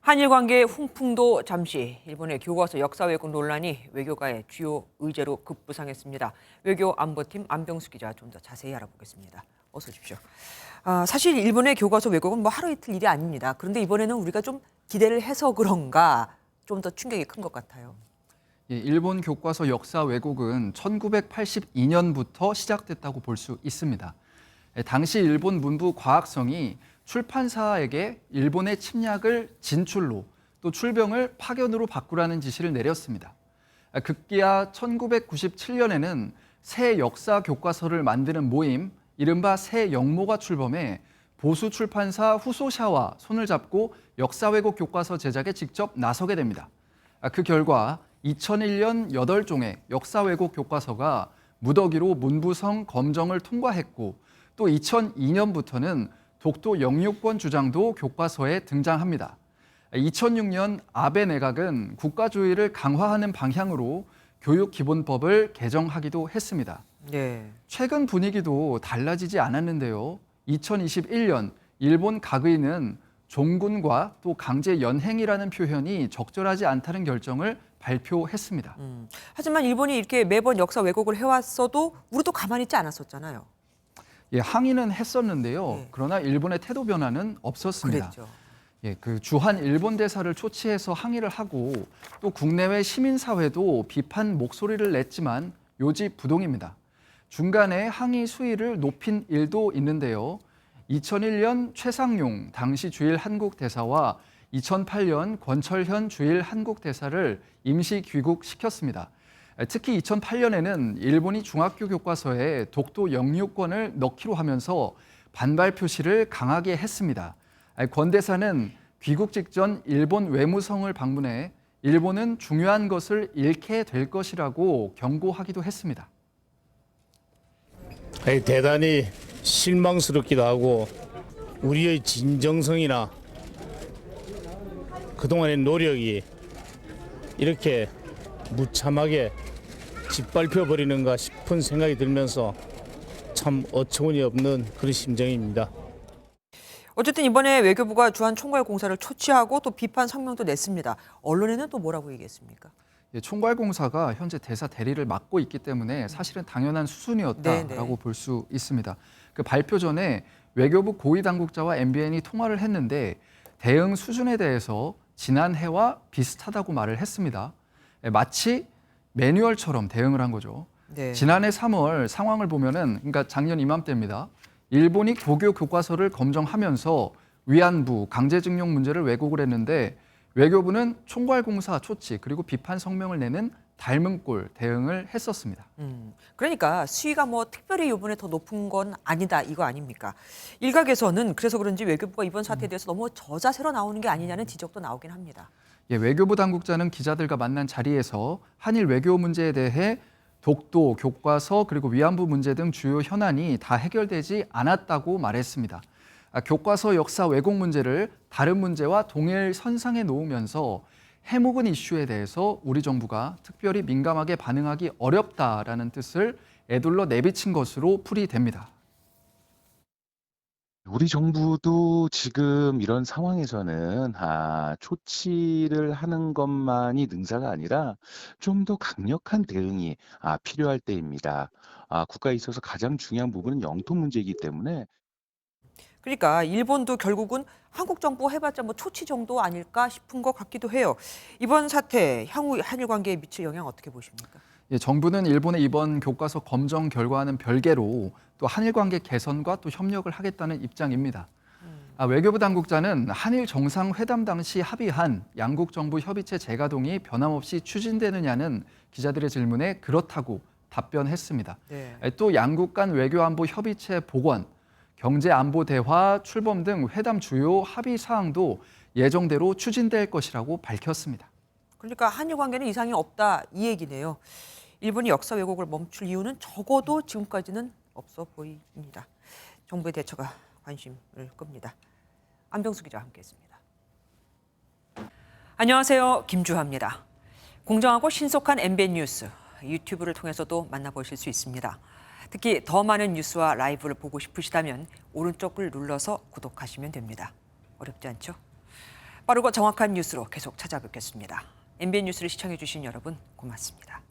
한일 관계의 훈풍도 잠시 일본의 교과서 역사 왜곡 논란이 외교가의 주요 의제로 급부상했습니다. 외교 안보팀 안병수 기자 좀 더 자세히 알아보겠습니다. 어서 오십시오. 사실 일본의 교과서 왜곡은 하루 이틀 일이 아닙니다. 그런데 이번에는 우리가 좀 기대를 해서 그런가 좀 더 충격이 큰 것 같아요. 일본 교과서 역사 왜곡은 1982년부터 시작됐다고 볼 수 있습니다. 당시 일본 문부 과학성이 출판사에게 일본의 침략을 진출로 또 출병을 파견으로 바꾸라는 지시를 내렸습니다. 급기야 1997년에는 새 역사 교과서를 만드는 모임, 이른바 새 영모가 출범해 보수 출판사 후소샤와 손을 잡고 역사 왜곡 교과서 제작에 직접 나서게 됩니다. 그 결과 2001년 8종의 역사 왜곡 교과서가 무더기로 문부성 검정을 통과했고 또 2002년부터는 독도 영유권 주장도 교과서에 등장합니다. 2006년 아베 내각은 국가주의를 강화하는 방향으로 교육기본법을 개정하기도 했습니다. 네. 최근 분위기도 달라지지 않았는데요. 2021년 일본 가그이는 종군과 또 강제 연행이라는 표현이 적절하지 않다는 결정을 발표했습니다. 하지만 일본이 이렇게 매번 역사 왜곡을 해왔어도 우리도 가만히 있지 않았었잖아요. 항의는 했었는데요. 네. 그러나 일본의 태도 변화는 없었습니다. 그랬죠. 그 주한 일본 대사를 초치해서 항의를 하고 또 국내외 시민사회도 비판 목소리를 냈지만 요지부동입니다. 중간에 항의 수위를 높인 일도 있는데요. 2001년 최상용 당시 주일 한국 대사와 2008년 권철현 주일 한국 대사를 임시 귀국시켰습니다. 특히 2008년에는 일본이 중학교 교과서에 독도 영유권을 넣기로 하면서 반발 표시를 강하게 했습니다. 권 대사는 귀국 직전 일본 외무성을 방문해 일본은 중요한 것을 잃게 될 것이라고 경고하기도 했습니다. 대단히 실망스럽기도 하고 우리의 진정성이나 그동안의 노력이 이렇게 무참하게 짓밟혀버리는가 싶은 생각이 들면서 참 어처구니 없는 그런 심정입니다. 어쨌든 이번에 외교부가 주한 총괄공사를 초치하고 또 비판 성명도 냈습니다. 언론에는 또 뭐라고 얘기했습니까? 총괄공사가 현재 대사 대리를 맡고 있기 때문에 사실은 당연한 수순이었다라고 네네. 볼 수 있습니다. 그 발표 전에 외교부 고위 당국자와 MBN이 통화를 했는데 대응 수준에 대해서 지난해와 비슷하다고 말을 했습니다. 마치 매뉴얼처럼 대응을 한 거죠. 네. 지난해 3월 상황을 보면은 그러니까 작년 이맘때입니다. 일본이 고교 교과서를 검정하면서 위안부 강제징용 문제를 왜곡을 했는데 외교부는 총괄공사 초치 그리고 비판 성명을 내는 닮은 꼴 대응을 했었습니다. 그러니까 수위가 특별히 이번에 더 높은 건 아니다 이거 아닙니까? 일각에서는 그래서 그런지 외교부가 이번 사태에 대해서 너무 저자세로 나오는 게 아니냐는 지적도 나오긴 합니다. 외교부 당국자는 기자들과 만난 자리에서 한일 외교 문제에 대해 독도, 교과서 그리고 위안부 문제 등 주요 현안이 다 해결되지 않았다고 말했습니다. 교과서 역사 왜곡 문제를 다른 문제와 동일 선상에 놓으면서 해묵은 이슈에 대해서 우리 정부가 특별히 민감하게 반응하기 어렵다라는 뜻을 에둘러 내비친 것으로 풀이됩니다. 우리 정부도 지금 이런 상황에서는 조치를 하는 것만이 능사가 아니라 좀 더 강력한 대응이 필요할 때입니다. 국가에 있어서 가장 중요한 부분은 영토 문제이기 때문에 그러니까 일본도 결국은 한국 정부 해봤자 초치 정도 아닐까 싶은 것 같기도 해요. 이번 사태 향후 한일 관계에 미칠 영향 어떻게 보십니까? 정부는 일본의 이번 교과서 검정 결과와는 별개로 또 한일 관계 개선과 또 협력을 하겠다는 입장입니다. 외교부 당국자는 한일 정상회담 당시 합의한 양국 정부 협의체 재가동이 변함없이 추진되느냐는 기자들의 질문에 그렇다고 답변했습니다. 네. 또 양국 간 외교안보 협의체 복원, 경제안보 대화, 출범 등 회담 주요 합의 사항도 예정대로 추진될 것이라고 밝혔습니다. 그러니까 한일 관계는 이상이 없다 이 얘기네요. 일본이 역사 왜곡을 멈출 이유는 적어도 지금까지는 없어 보입니다. 정부의 대처가 관심을 끕니다. 안병수 기자와 함께했습니다. 안녕하세요. 김주하입니다. 공정하고 신속한 MBN 뉴스 유튜브를 통해서도 만나보실 수 있습니다. 특히 더 많은 뉴스와 라이브를 보고 싶으시다면 오른쪽을 눌러서 구독하시면 됩니다. 어렵지 않죠? 빠르고 정확한 뉴스로 계속 찾아뵙겠습니다. MBN 뉴스를 시청해주신 여러분 고맙습니다.